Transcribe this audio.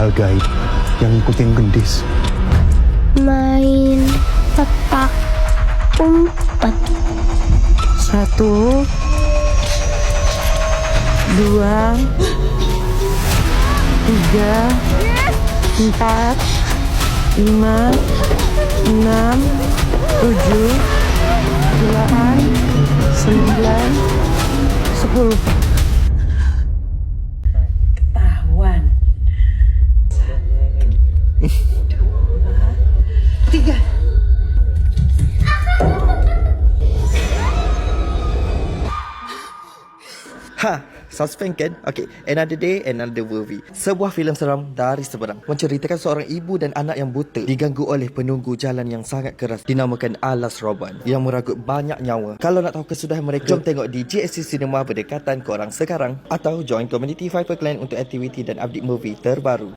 dihargai yang ikutin gendis. Main petak umpet. 1, 2, 3, 4, 5, 6, 7, 8, 9, 10. Ketahuan. 3. Ha, suspense kan? Okay, Another Day, Another Movie. Sebuah filem seram dari seberang menceritakan seorang ibu dan anak yang buta diganggu oleh penunggu jalan yang sangat keras dinamakan Alas Roban yang merenggut banyak nyawa. Kalau nak tahu kesudahan mereka, jom tengok di GSC Cinema berdekatan korang sekarang atau join community Fiverr Clan untuk aktiviti dan update movie terbaru.